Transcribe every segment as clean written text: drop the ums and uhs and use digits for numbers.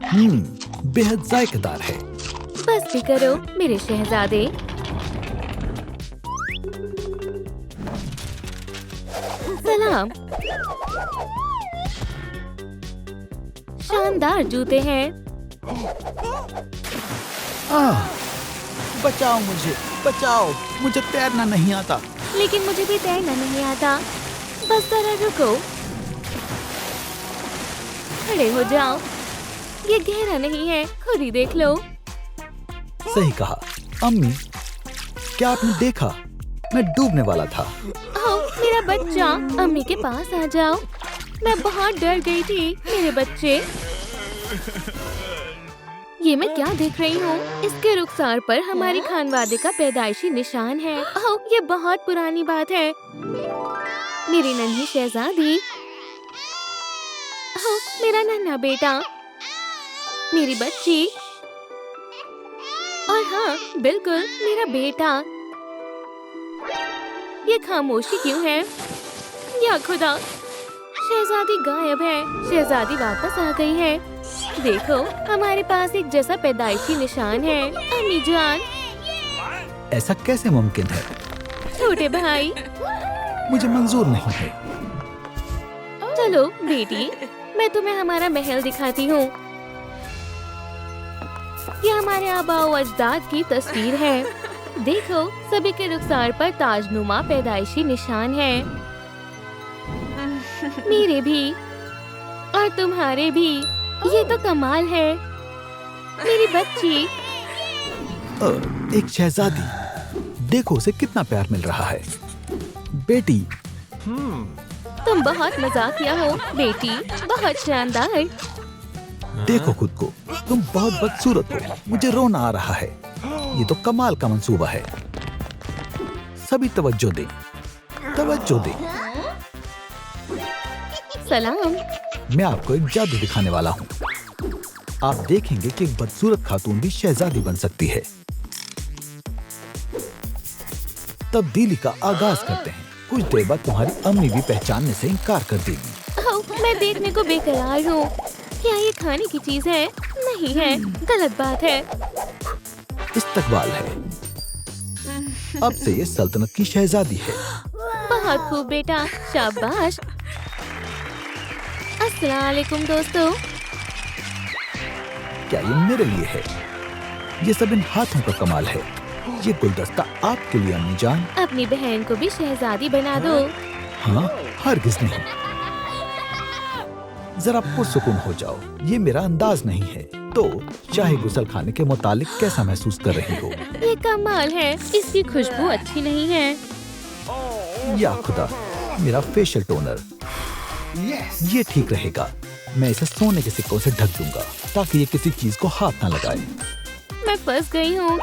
बेहद जायकेदार है। बस भी करो मेरे शहजादे। सलाम। शानदार जूते हैं। बचाओ मुझे, बचाओ, मुझे तैरना नहीं आता। लेकिन मुझे भी तैरना नहीं आता। बस जरा रुको। खड़े हो जाओ। ये गहरा नहीं है, खुद ही देख लो। सही कहा अम्मी, क्या आपने देखा? मैं डूबने वाला था। ओह मेरा बच्चा, अम्मी के पास आ जाओ। मैं बहुत डर गई थी मेरे बच्चे। ये मैं क्या देख रही हूँ? इसके रुखसार पर हमारी खानवादे का पैदाइशी निशान है। ओह ये बहुत पुरानी बात है। मेरी नन्ही शहजादी। ओह मेरा नन्हा बेटा, मेरी बच्ची, और हाँ बिल्कुल मेरा बेटा। ये खामोशी क्यों है? या खुदा, शहजादी गायब है। शहजादी वापस आ गई है। देखो हमारे पास एक जैसा पैदाइशी निशान है। अम्मी जान। ऐसा कैसे मुमकिन है? छोटे भाई। मुझे मंजूर नहीं है। चलो बेटी, मैं तुम्हें हमारा महल दिखाती हूँ। ये हमारे आबाओ अजदाद की तस्वीर है। देखो सभी के रुखसार पर ताजनुमा पैदाइशी निशान है। मेरे भी और तुम्हारे भी। ये तो कमाल है। मेरी बच्ची। एक शहजादी, देखो उसे कितना प्यार मिल रहा है। बेटी। तुम बहुत मजाकिया हो बेटी, बहुत शानदार। देखो खुद को, तुम बहुत बदसूरत हो। मुझे रोना आ रहा है। ये तो कमाल का मंसूबा है। सभी तवज्जो दें, तवज्जो दें। सलाम। मैं आपको एक जादू दिखाने वाला हूँ। आप देखेंगे कि एक बदसूरत खातून भी शहजादी बन सकती है। तब्दीली का आगाज करते हैं। कुछ देर बाद तुम्हारी अम्मी भी पहचानने से इनकार कर देगी। ओह, मैं देखने को बेकरार हूँ। क्या ये खाने की चीज है? नहीं है, गलत बात है। इस्तकबाल है। अब से ये सल्तनत की शहजादी है। बहुत खूब बेटा, शाबाश। अस्सलाम वालेकुम दोस्तों। क्या ये मेरे लिए है? ये सब इन हाथों का कमाल है। ये गुलदस्ता आपके लिए अम्मी जान। अपनी बहन को भी शहजादी बना दो। हाँ, हरगिज़ नहीं। जरा पुरसुकून हो जाओ। ये मेरा अंदाज नहीं है। तो शाही गुसल खाने के मुतालिक कैसा महसूस कर रही हो? ये कमाल है। इसकी खुशबू अच्छी नहीं है। या खुदा, मेरा फेशियल टोनर। ये ठीक रहेगा। मैं इसे सोने के सिक्कों से ढक दूंगा ताकि ये किसी चीज को हाथ ना लगाए। मैं फंस गई हूँ।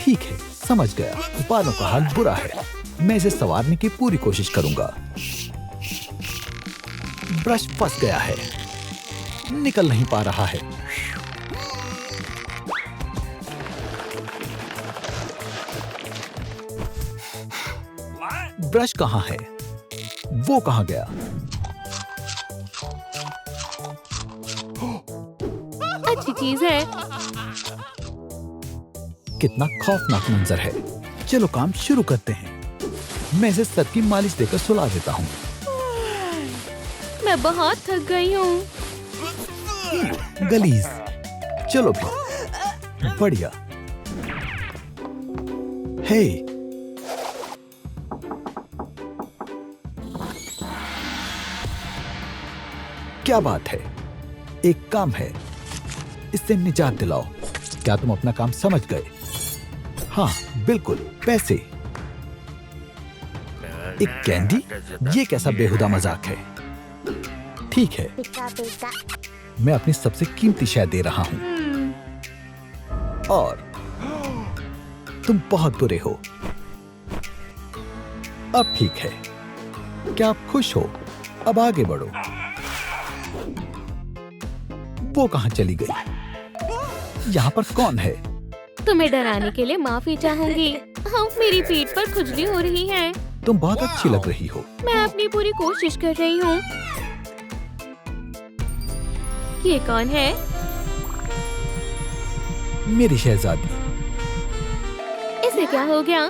ठीक है, समझ गया। बालों का हाल बुरा है। मैं इसे संवारने की पूरी कोशिश करूंगा। ब्रश फंस गया है, निकल नहीं पा रहा है। ब्रश कहाँ है? वो कहाँ गया? अच्छी चीज है। कितना खौफनाक मंजर है। चलो काम शुरू करते हैं। मैं इसे सर की मालिश देकर सुला देता हूँ। मैं बहुत थक गई हूँ। गलीज। चलो भी। बढ़िया। हे, क्या बात है? एक काम है, इससे निजात दिलाओ। क्या तुम अपना काम समझ गए? हाँ बिल्कुल, पैसे। एक कैंडी? ये कैसा बेहुदा मजाक है? ठीक है, मैं अपनी सबसे कीमती शय दे रहा हूँ। और तुम बहुत बुरे हो। अब ठीक है। क्या आप खुश हो? अब आगे बढ़ो। वो कहाँ चली गई? यहाँ पर कौन है? तुम्हें डराने के लिए माफी चाहूंगी। हाँ, मेरी पीठ पर खुजली हो रही है। तुम बहुत अच्छी लग रही हो। मैं अपनी पूरी कोशिश कर रही हूँ। ये कौन है? मेरी शहजादी, इसे क्या हो गया?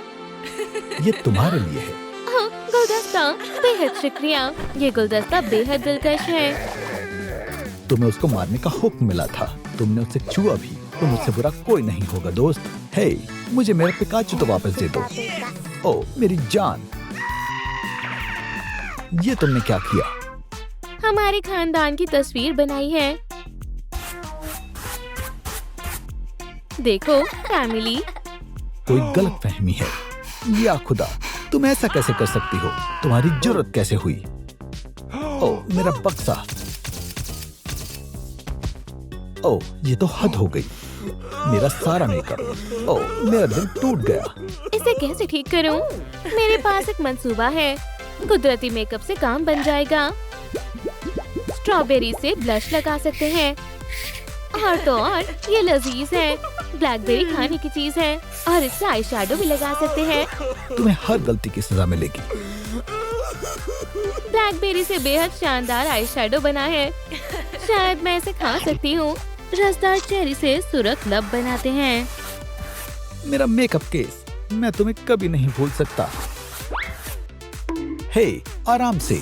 ये तुम्हारे लिए है। ओह, गुलदस्ता, बेहद शुक्रिया। ये गुलदस्ता बेहद दिलकश है। तुम्हें उसको मारने का हुक्म मिला था, तुमने उसे छुआ भी, तो मुझसे बुरा कोई नहीं होगा दोस्त। हे, मुझे मेरा पिकाचू तो वापस दे दो। ओ मेरी जान, ये तुमने क्या किया? हमारे खानदान की तस्वीर बनाई है। देखो फैमिली। कोई गलत फहमी है। या खुदा, तुम ऐसा कैसे कर सकती हो? तुम्हारी जुर्रत कैसे हुई? ओ मेरा बक्सा। ओ ये तो हद हो गई। मेरा सारा मेकअप। ओ मेरा दिल टूट गया। इसे कैसे ठीक करूं? मेरे पास एक मंसूबा है। कुदरती मेकअप से काम बन जाएगा। स्ट्रॉबेरी से ब्लश लगा सकते हैं। और तो और ये लजीज है। ब्लैकबेरी खाने की चीज है और इससे आई शैडो भी लगा सकते हैं। तुम्हें हर गलती की सजा मिलेगी। ब्लैकबेरी से बेहद शानदार आई शैडो बना है। शायद मैं इसे खा सकती हूँ। रसदार चेरी से सुरख लब बनाते हैं। मेरा मेकअप केस, मैं तुम्हें कभी नहीं भूल सकता। हे, आराम से,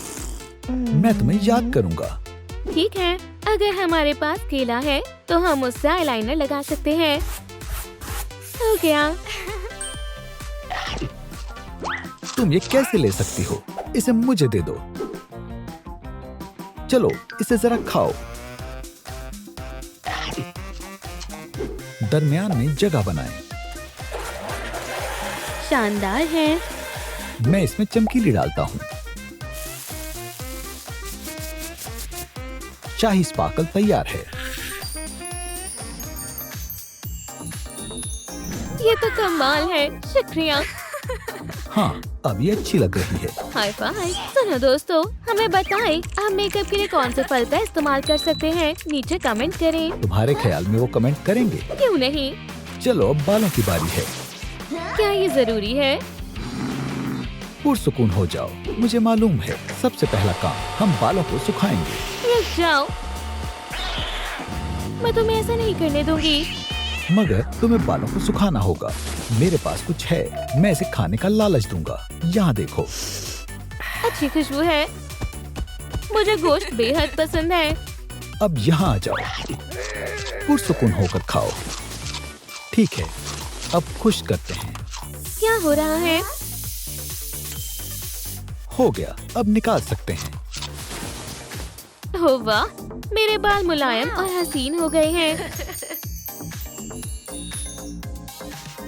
मैं तुम्हें याद करूंगा। ठीक है, अगर हमारे पास केला है तो हम उससे आईलाइनर लगा सकते हैं। हो गया। तुम ये कैसे ले सकती हो? इसे मुझे दे दो। चलो इसे जरा खाओ। दरमियान में जगह बनाएं। शानदार है। मैं इसमें चमकीली डालता हूँ। शाही स्पार्कल तैयार है। ये तो कमाल है। शुक्रिया। हाँ, अब ये अच्छी लग रही है। Hi fi. सुनो दोस्तों, हमें बताएं हम मेकअप के लिए कौन से फल का इस्तेमाल कर सकते हैं। नीचे कमेंट करें। तुम्हारे ख्याल में वो कमेंट करेंगे? क्यों नहीं? चलो अब बालों की बारी है। क्या ये जरूरी है? पुरसुकून हो जाओ। मुझे मालूम है सबसे पहला काम हम बालों को सुखाएंगे। रुक जाओ, मैं तुम्हें ऐसा नहीं करने दूंगी। मगर तुम्हें बालों को सुखाना होगा। मेरे पास कुछ है, मैं इसे खाने का लालच दूंगा। यहाँ देखो। अच्छी खुशबू है। मुझे गोश्त बेहद पसंद है। अब यहाँ आ जाओ, पुरसुकून होकर खाओ। ठीक है, अब खुश करते हैं। क्या हो रहा है? हो गया, अब निकाल सकते हैं। हो वाह, मेरे बाल मुलायम और हसीन हो गए हैं।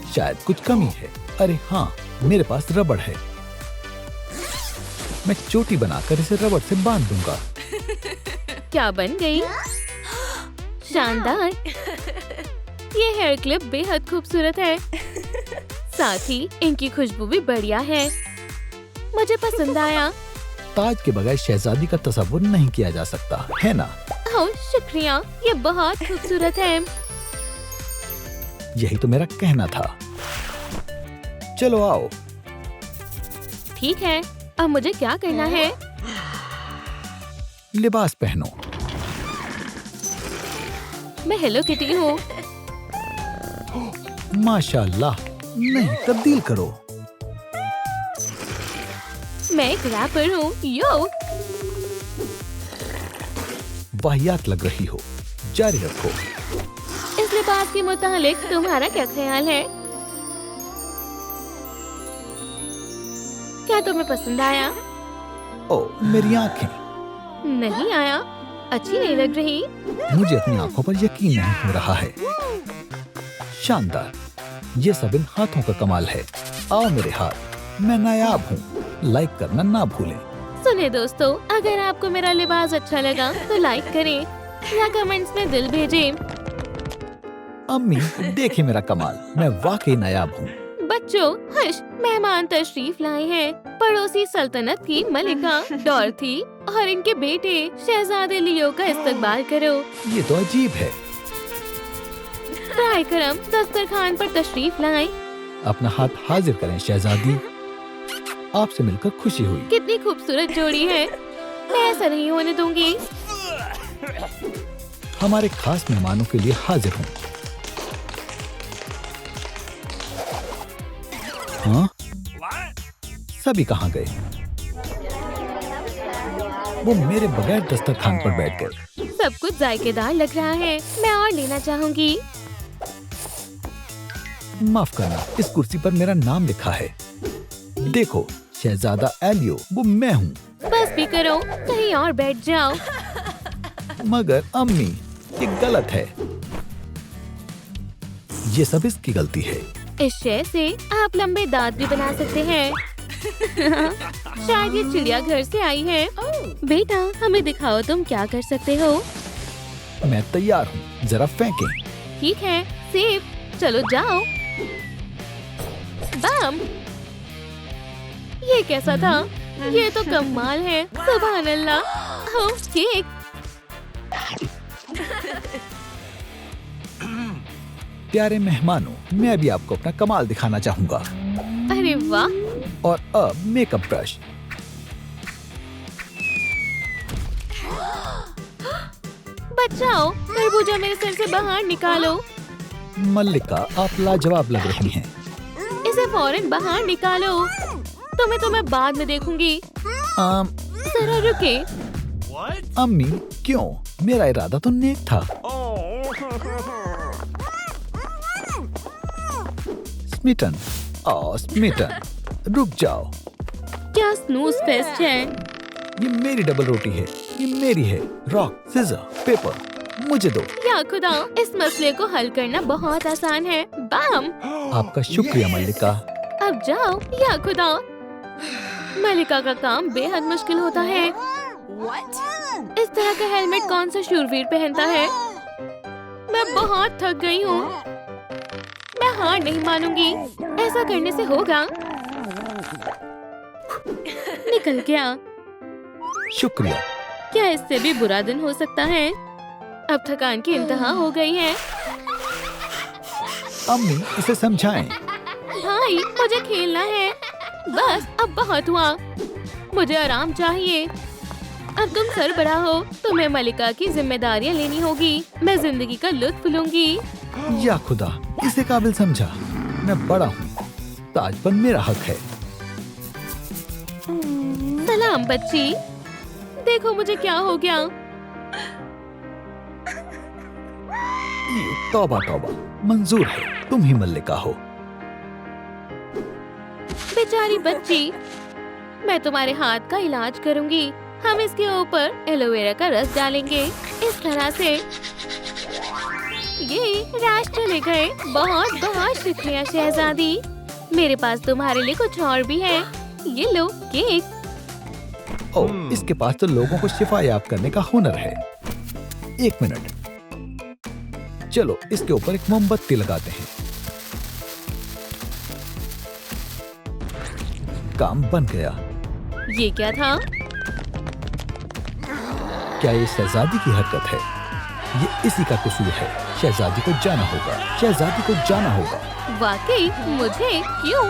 शायद कुछ कमी है। अरे हाँ, मेरे पास रबड़ है। मैं चोटी बनाकर इसे रबड़ से बांध दूंगा। क्या बन गई? शानदार। ये हेयर क्लिप बेहद खूबसूरत है। साथ ही इनकी खुशबू भी बढ़िया है। मुझे पसंद आया। ताज के बगैर शहजादी का तस्वुर नहीं किया जा सकता, है ना? ओह शुक्रिया, ये बहुत खूबसूरत है। यही तो मेरा कहना था। चलो आओ। ठीक है, अब मुझे क्या करना है? लिबास पहनो। मैं हेलो किटी हूँ। माशाल्लाह, नहीं तब्दील करो। मैं एक रैपर हूँ। यो, वाहियात लग रही हो। जारी रखो। इस लिबास के मुतालिक तुम्हारा क्या ख्याल है? क्या तुम्हें पसंद आया? ओ मेरी आंखें। नहीं आया? अच्छी नहीं लग रही। मुझे अपनी आंखों पर यकीन नहीं हो रहा है। शानदार, ये सब इन हाथों का कमाल है। आओ मेरे हाथ, मैं नायाब हूँ। लाइक करना ना भूलें। सुने दोस्तों, अगर आपको मेरा लिबास अच्छा लगा तो लाइक करें या कमेंट्स में दिल भेजें। अम्मी देखिए मेरा कमाल, मैं वाकई नायाब हूँ। बच्चों हश, मेहमान तशरीफ लाए हैं। पड़ोसी सल्तनत की मलिका डॉर्थी और इनके बेटे शहजादे लियो का इस्तकबाल करो। ये तो अजीब है। बराए करम दस्तरखान पर तशरीफ लाएं। अपना हाथ हाजिर करें शहजादी। आपसे मिलकर खुशी हुई। कितनी खूबसूरत जोड़ी है। मैं ऐसा नहीं होने दूंगी। हमारे खास मेहमानों के लिए हाजिर हूँ। हाँ? सभी कहाँ गए? वो मेरे बगैर दस्तरखान पर बैठ गए। सब कुछ जायकेदार लग रहा है। मैं और लेना चाहूंगी। माफ करना, इस कुर्सी पर मेरा नाम लिखा है। देखो, शहजादा एलियो, वो मैं हूँ। बस भी करो, कहीं और बैठ जाओ। मगर अम्मी, ये गलत है। ये सब इसकी गलती है। इस शय से आप लंबे दांत भी बना सकते हैं। शायद ये चिड़िया घर से आई है। बेटा, हमें दिखाओ तुम क्या कर सकते हो। मैं तैयार हूँ, जरा फेंकें। ठीक है, सेब, चलो जाओ। बम! ये कैसा था? ये तो कमाल है। सुभान अल्लाह। ओह, केक! प्यारे मेहमानों, मैं भी आपको अपना कमाल दिखाना चाहूँगा। अरे वाह! और अब मेकअप ब्रश। बचाओ, तरबूजा मेरे सर से बाहर निकालो। मल्लिका, आप लाजवाब लग रही हैं। इसे फौरन बाहर निकालो। तुम्हें तो मैं बाद में देखूंगी। जरा रुके। अम्मी, क्यों? मेरा इरादा तो नेक था। स्मिटन, स्मिटन, रुक जाओ। क्या स्नूज फेस्ट है? ये मेरी डबल रोटी है। ये मेरी है। रॉक, सीजर, पेपर, मुझे दो। या खुदा, इस मसले को हल करना बहुत आसान है। बम! आपका शुक्रिया मल्लिका। अब जाओ। या खुदा, मल्लिका का काम बेहद मुश्किल होता है। इस तरह का हेलमेट कौन सा शूरवीर पहनता है? मैं बहुत थक गई हूँ। मैं हार नहीं मानूंगी। ऐसा करने से होगा। निकल गया। शुक्रिया। क्या इससे भी बुरा दिन हो सकता है? अब थकान की इंतहा हो गई है। अम्मी, इसे समझाएं। भाई, मुझे खेलना है। बस, अब बहुत हुआ। मुझे आराम चाहिए। अब तुम सरबराह हो। तुम्हें मल्लिका की जिम्मेदारियां लेनी होगी। मैं जिंदगी का लुत्फ लूंगी। या खुदा, इसे काबिल समझा। मैं बड़ा हूँ। ताज पर मेरा हक है। सलाम बच्ची। देखो मुझे क्या हो गया। तौबा तौबा, मंजूर है। तुम ही मल्लिका हो। बेचारी बच्ची। मैं तुम्हारे हाथ का इलाज करूंगी। हम इसके ऊपर एलोवेरा का रस डालेंगे। इस तरह से। ये राज चले गए। बहुत बहुत शुक्रिया शहजादी। मेरे पास तुम्हारे लिए कुछ और भी है। ये लो, केक। ओह, इसके पास तो लोगों को शिफा याब करने का हुनर है। एक मिनट। चलो, इसके ऊपर एक मोमबत्ती लगाते हैं। काम बन गया। ये क्या था? क्या ये शहजादी की हरकत है? ये इसी का कसूर है। शहजादी को जाना होगा। शहजादी को जाना होगा। वाकई? मुझे? क्यों?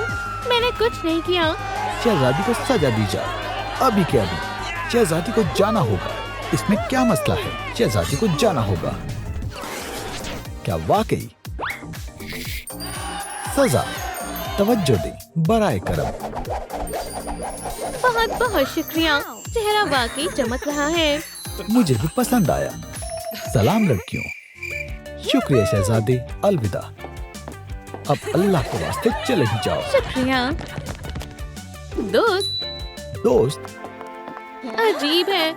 मैंने कुछ नहीं किया। शहजादी को सजा दी जाए, अभी के अभी। शहजादी को जाना होगा। इसमें क्या मसला है? शहजादी को जाना होगा। क्या वाकई? सजा। तवज्जो दे, बराए करम। बहुत बहुत शुक्रिया। चेहरा वाकई चमक रहा है। मुझे भी पसंद आया। सलाम लड़कियों। शुक्रिया शहजादी, अलविदा। अब अल्लाह के वास्ते चले ही जाओ। शुक्रिया दोस्त। दोस्त? अजीब है।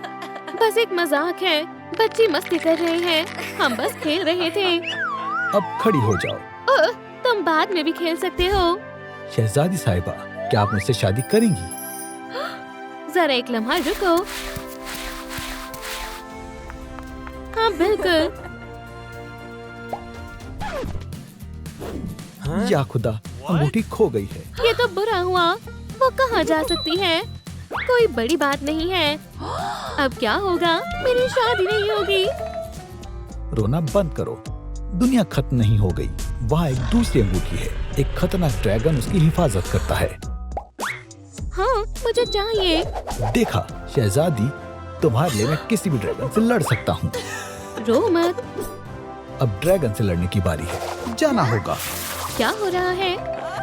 बस एक मजाक है। बच्चे मस्ती कर रहे हैं। हम बस खेल रहे थे। अब खड़ी हो जाओ। तुम बाद में भी खेल सकते हो। शहजादी साहिबा, क्या आप मुझसे शादी करेंगी? जरा एक लम्हा रुको। हाँ बिल्कुल। या खुदा, अंगूठी खो गई है। ये तो बुरा हुआ। वो कहाँ जा सकती है? कोई बड़ी बात नहीं है। अब क्या होगा? मेरी शादी नहीं होगी। रोना बंद करो। दुनिया खत्म नहीं हो गई। वहाँ एक दूसरी अंगूठी है। एक खतरनाक ड्रैगन उसकी हिफाजत करता है। हाँ, मुझे चाहिए। देखा शहजादी, तुम्हारे लिए मैं किसी भी ड्रैगन से लड़ सकता हूँ। रो मत। अब ड्रैगन से लड़ने की बारी है, जाना होगा। क्या हो रहा है?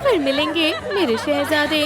फिर मिलेंगे मेरे शहजादे।